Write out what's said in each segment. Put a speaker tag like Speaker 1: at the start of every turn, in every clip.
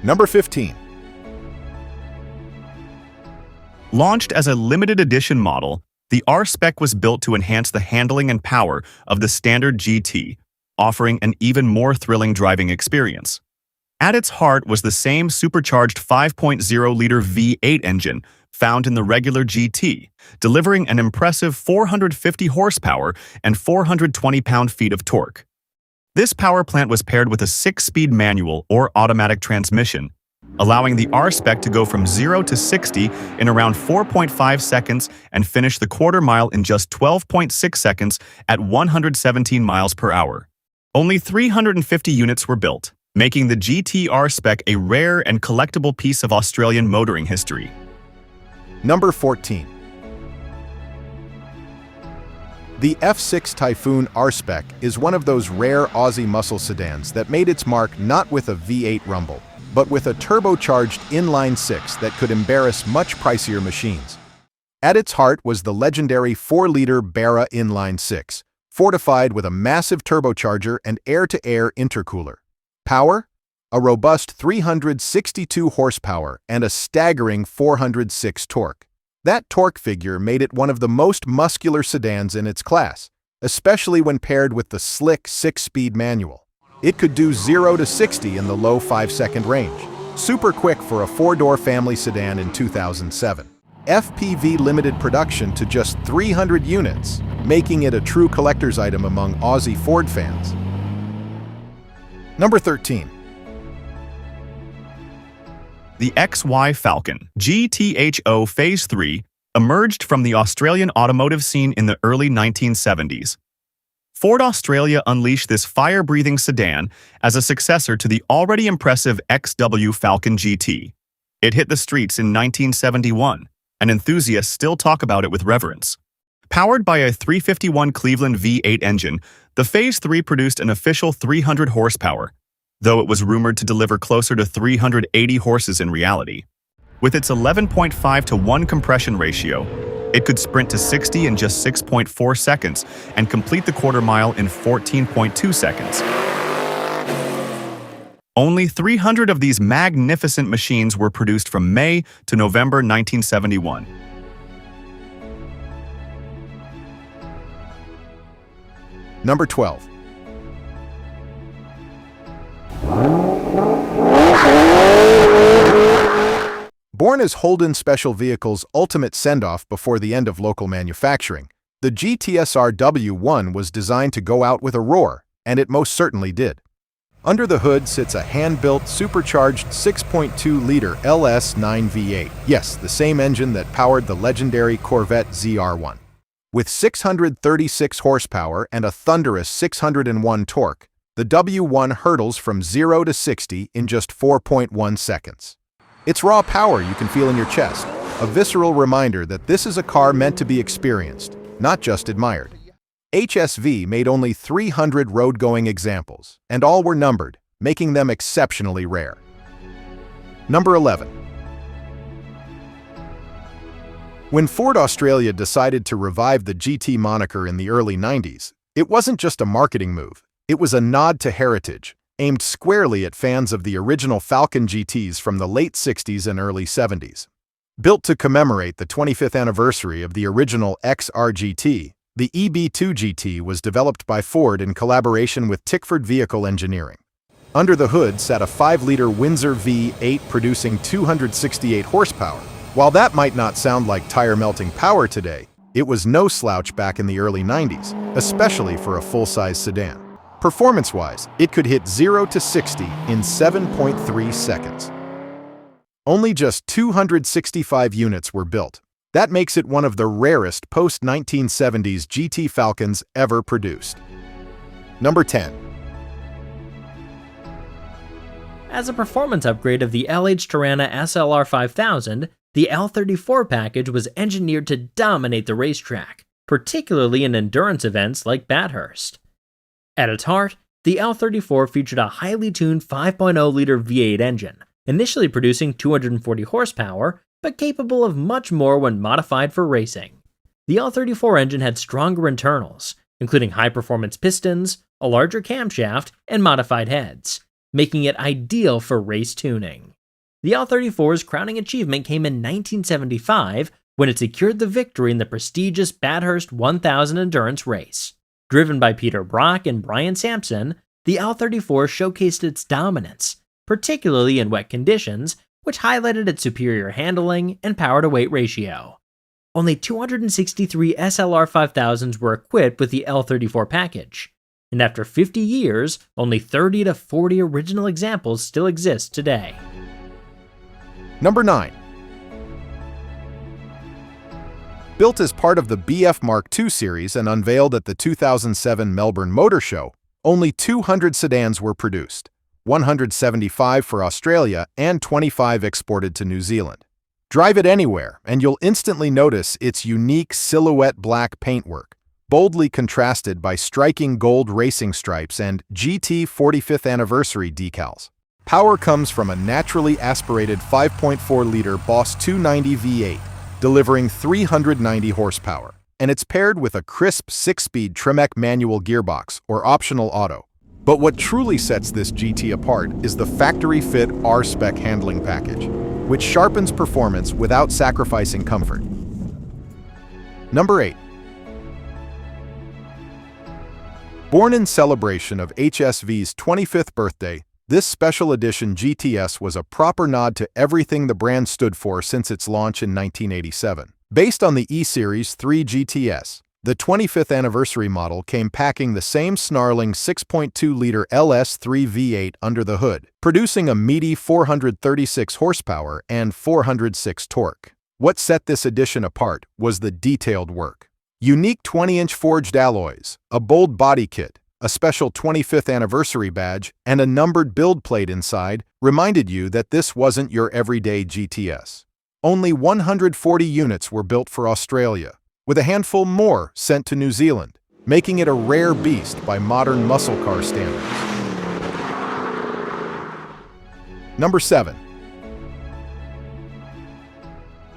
Speaker 1: Number 15.
Speaker 2: Launched as a limited edition model, the R-Spec was built to enhance the handling and power of the standard GT, offering an even more thrilling driving experience. At its heart was the same supercharged 5.0-liter V8 engine found in the regular GT, delivering an impressive 450 horsepower and 420 pound-feet of torque. This power plant was paired with a 6-speed manual or automatic transmission, allowing the R-Spec to go from 0 to 60 in around 4.5 seconds and finish the quarter mile in just 12.6 seconds at 117 miles per hour. Only 350 units were built, making the GT R-Spec a rare and collectible piece of Australian motoring history.
Speaker 1: Number 14. The F6 Typhoon R-Spec is one of those rare Aussie muscle sedans that made its mark not with a V8 rumble, but with a turbocharged inline-6 that could embarrass much pricier machines. At its heart was the legendary 4-liter Barra inline-6, fortified with a massive turbocharger and air-to-air intercooler. Power? A robust 362 horsepower and a staggering 406 torque. That torque figure made it one of the most muscular sedans in its class, especially when paired with the slick 6-speed manual. It could do 0 to 60 in the low 5-second range. Super quick for a 4-door family sedan in 2007. FPV limited production to just 300 units, making it a true collector's item among Aussie Ford fans. Number 13.
Speaker 2: The XY Falcon GTHO Phase 3 emerged from the Australian automotive scene in the early 1970s. Ford Australia unleashed this fire-breathing sedan as a successor to the already impressive XW Falcon GT. It hit the streets in 1971, and enthusiasts still talk about it with reverence. Powered by a 351 Cleveland V8 engine, the Phase 3 produced an official 300 horsepower, though it was rumored to deliver closer to 380 horses in reality. With its 11.5 to 1 compression ratio, it could sprint to 60 in just 6.4 seconds and complete the quarter mile in 14.2 seconds. Only 300 of these magnificent machines were produced from May to November 1971.
Speaker 1: Number 12. Born as Holden Special Vehicles' ultimate send-off before the end of local manufacturing, the GTSR W1 was designed to go out with a roar, and it most certainly did. Under the hood sits a hand-built, supercharged 6.2-liter LS9 V8. Yes, the same engine that powered the legendary Corvette ZR1. With 636 horsepower and a thunderous 601 torque, the W1 hurdles from 0 to 60 in just 4.1 seconds. It's raw power you can feel in your chest, a visceral reminder that this is a car meant to be experienced, not just admired. HSV made only 300 road-going examples, and all were numbered, making them exceptionally rare. Number 11. When Ford Australia decided to revive the GT moniker in the early 90s, it wasn't just a marketing move, it was a nod to heritage, aimed squarely at fans of the original Falcon GTs from the late 60s and early 70s. Built to commemorate the 25th anniversary of the original XR GT, the EB2 GT was developed by Ford in collaboration with Tickford Vehicle Engineering. Under the hood sat a 5-liter Windsor V8 producing 268 horsepower. While that might not sound like tire-melting power today, it was no slouch back in the early 90s, especially for a full-size sedan. Performance-wise, it could hit 0 to 60 in 7.3 seconds. Only just 265 units were built. That makes it one of the rarest post-1970s GT Falcons ever produced. Number 10.
Speaker 3: As a performance upgrade of the LH Tirana SLR 5000, the L34 package was engineered to dominate the racetrack, particularly in endurance events like Bathurst. At its heart, the L34 featured a highly tuned 5.0-liter V8 engine, initially producing 240 horsepower, but capable of much more when modified for racing. The L34 engine had stronger internals, including high-performance pistons, a larger camshaft, and modified heads, making it ideal for race tuning. The L34's crowning achievement came in 1975 when it secured the victory in the prestigious Bathurst 1000 endurance race. Driven by Peter Brock and Brian Sampson, the L34 showcased its dominance, particularly in wet conditions, which highlighted its superior handling and power-to-weight ratio. Only 263 SLR 5000s were equipped with the L34 package, and after 50 years, only 30 to 40 original examples still exist today.
Speaker 1: Number 9. Built as part of the BF Mark II series and unveiled at the 2007 Melbourne Motor Show, only 200 sedans were produced, 175 for Australia and 25 exported to New Zealand. Drive it anywhere, and you'll instantly notice its unique silhouette black paintwork, boldly contrasted by striking gold racing stripes and GT 45th anniversary decals. Power comes from a naturally aspirated 5.4-liter Boss 290 V8, delivering 390 horsepower, and it's paired with a crisp 6-speed Tremec manual gearbox or optional auto. But what truly sets this GT apart is the factory-fit R-Spec handling package, which sharpens performance without sacrificing comfort. Number 8. Born in celebration of HSV's 25th birthday, this special edition GTS was a proper nod to everything the brand stood for since its launch in 1987. Based on the E-Series 3 GTS, the 25th anniversary model came packing the same snarling 6.2-liter LS3 V8 under the hood, producing a meaty 436 horsepower and 406 torque. What set this edition apart was the detailed work. Unique 20-inch forged alloys, a bold body kit, a special 25th anniversary badge, and a numbered build plate inside reminded you that this wasn't your everyday GTS. Only 140 units were built for Australia, with a handful more sent to New Zealand, making it a rare beast by modern muscle car standards. Number 7.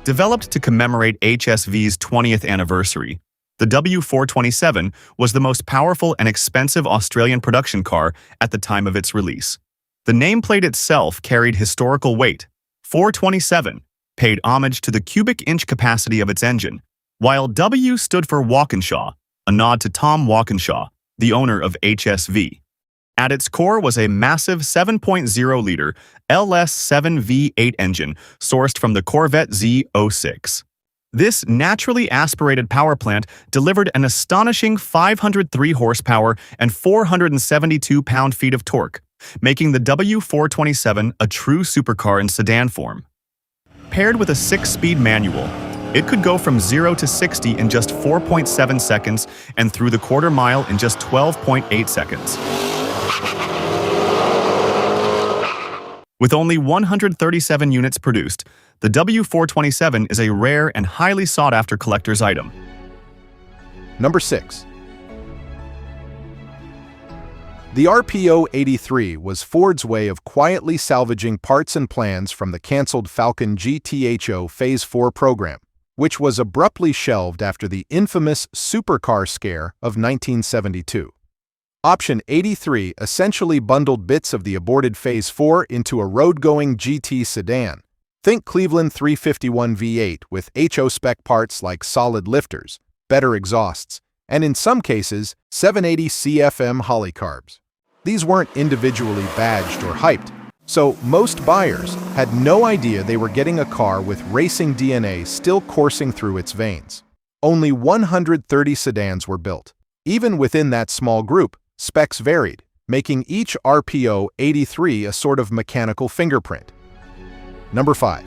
Speaker 2: Developed to commemorate HSV's 20th anniversary, the W427 was the most powerful and expensive Australian production car at the time of its release. The nameplate itself carried historical weight. 427 paid homage to the cubic inch capacity of its engine, while W stood for Walkinshaw, a nod to Tom Walkinshaw, the owner of HSV. At its core was a massive 7.0-liter LS7 V8 engine sourced from the Corvette Z06. This naturally aspirated power plant delivered an astonishing 503 horsepower and 472 pound-feet of torque, making the W427 a true supercar in sedan form. Paired with a 6-speed manual, it could go from 0 to 60 in just 4.7 seconds and through the quarter mile in just 12.8 seconds. With only 137 units produced, the W427 is a rare and highly sought-after collector's item.
Speaker 1: Number 6. The RPO-83 was Ford's way of quietly salvaging parts and plans from the cancelled Falcon GTHO Phase 4 program, which was abruptly shelved after the infamous supercar scare of 1972. Option 83 essentially bundled bits of the aborted Phase 4 into a road-going GT sedan. Think Cleveland 351 V8 with HO spec parts like solid lifters, better exhausts, and in some cases, 780 CFM Holleycarbs. These weren't individually badged or hyped, so most buyers had no idea they were getting a car with racing DNA still coursing through its veins. Only 130 sedans were built. Even within that small group, specs varied, making each RPO 83 a sort of mechanical fingerprint. Number 5.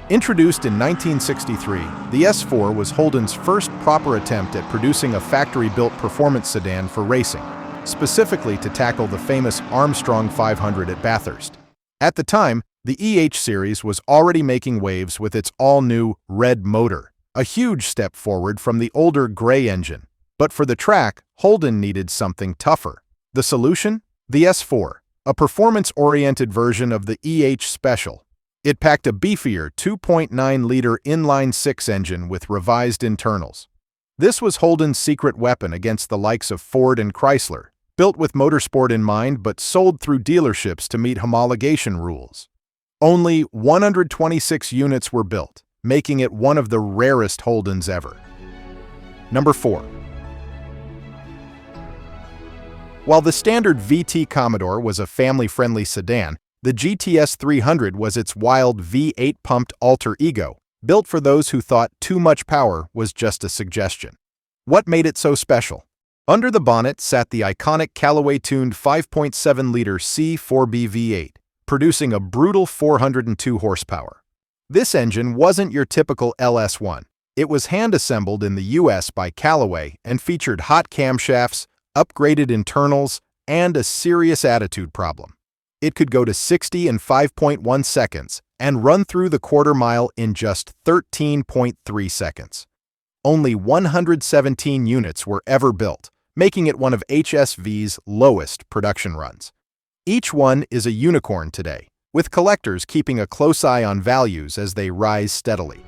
Speaker 1: Introduced in 1963, the S4 was Holden's first proper attempt at producing a factory-built performance sedan for racing, specifically to tackle the famous Armstrong 500 at Bathurst. At the time, the EH series was already making waves with its all-new red motor, a huge step forward from the older gray engine. But for the track, Holden needed something tougher. The solution? The S4, a performance-oriented version of the EH Special. It packed a beefier 2.9-liter inline-six engine with revised internals. This was Holden's secret weapon against the likes of Ford and Chrysler, built with motorsport in mind but sold through dealerships to meet homologation rules. Only 126 units were built, making it one of the rarest Holdens ever. Number 4. While the standard VT Commodore was a family-friendly sedan, the GTS 300 was its wild V8 pumped alter ego, built for those who thought too much power was just a suggestion. What made it so special? Under the bonnet sat the iconic Callaway-tuned 5.7-liter C4B V8, producing a brutal 402 horsepower. This engine wasn't your typical LS1. It was hand-assembled in the US by Callaway and featured hot camshafts, upgraded internals, and a serious attitude problem. It could go to 60 in 5.1 seconds and run through the quarter mile in just 13.3 seconds. Only 117 units were ever built, making it one of HSV's lowest production runs. Each one is a unicorn today, with collectors keeping a close eye on values as they rise steadily.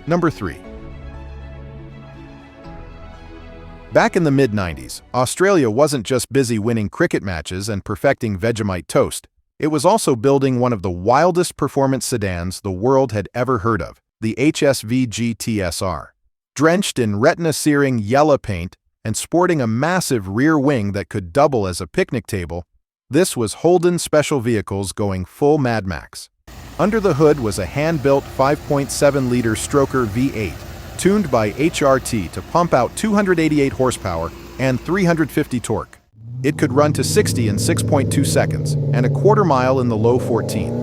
Speaker 1: Number 3. Back in the mid-90s, Australia wasn't just busy winning cricket matches and perfecting Vegemite toast. It was also building one of the wildest performance sedans the world had ever heard of, the HSV GTSR. Drenched in retina-searing yellow paint and sporting a massive rear wing that could double as a picnic table, this was Holden Special Vehicles going full Mad Max. Under the hood was a hand-built 5.7-liter stroker V8, tuned by HRT to pump out 288 horsepower and 350 torque. It could run to 60 in 6.2 seconds and a quarter mile in the low 14.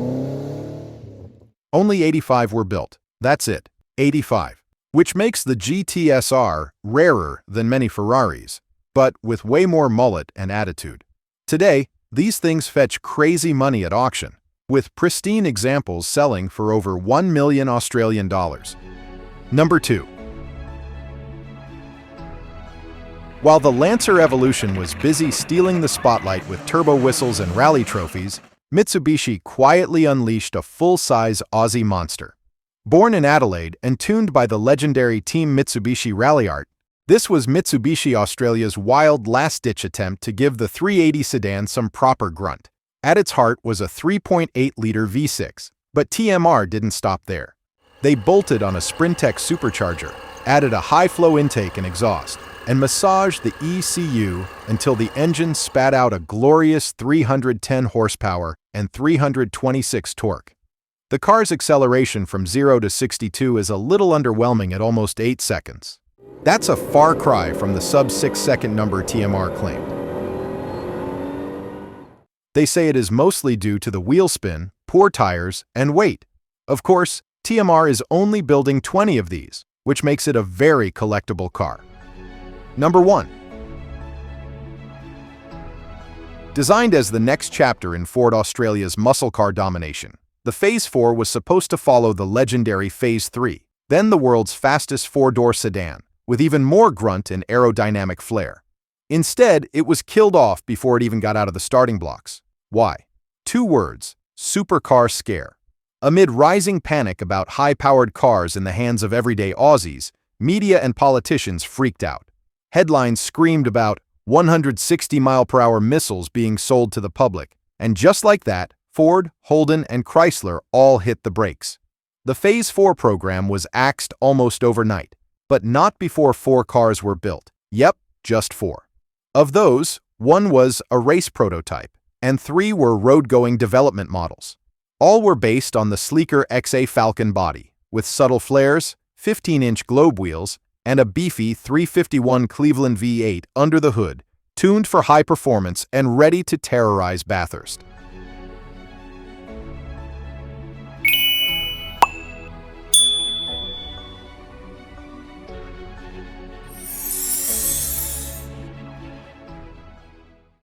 Speaker 1: Only 85 were built. That's it, 85. Which makes the GTSR rarer than many Ferraris, but with way more mullet and attitude. Today, these things fetch crazy money at auction, with pristine examples selling for over $1 million Australian dollars. Number 2. While the Lancer Evolution was busy stealing the spotlight with turbo whistles and rally trophies, Mitsubishi quietly unleashed a full-size Aussie monster. Born in Adelaide and tuned by the legendary Team Mitsubishi Rally Art, this was Mitsubishi Australia's wild last-ditch attempt to give the 380 sedan some proper grunt. At its heart was a 3.8-liter V6, but TMR didn't stop there. They bolted on a Sprintec supercharger, added a high-flow intake and exhaust, and massaged the ECU until the engine spat out a glorious 310 horsepower and 326 torque. The car's acceleration from 0 to 62 is a little underwhelming at almost 8 seconds. That's a far cry from the sub-6-second number TMR claimed. They say it is mostly due to the wheel spin, poor tires, and weight. Of course, TMR is only building 20 of these, which makes it a very collectible car. Number 1. Designed as the next chapter in Ford Australia's muscle car domination, the Phase 4 was supposed to follow the legendary Phase 3, then the world's fastest four-door sedan, with even more grunt and aerodynamic flair. Instead, it was killed off before it even got out of the starting blocks. Why? 2 words: supercar scare. Amid rising panic about high-powered cars in the hands of everyday Aussies, media and politicians freaked out. Headlines screamed about 160-mile-per-hour missiles being sold to the public, and just like that, Ford, Holden, and Chrysler all hit the brakes. The Phase 4 program was axed almost overnight, but not before 4 cars were built. Yep, just 4. Of those, 1 was a race prototype, and 3 were road-going development models. All were based on the sleeker XA Falcon body, with subtle flares, 15-inch globe wheels, and a beefy 351 Cleveland V8 under the hood, tuned for high performance and ready to terrorize Bathurst.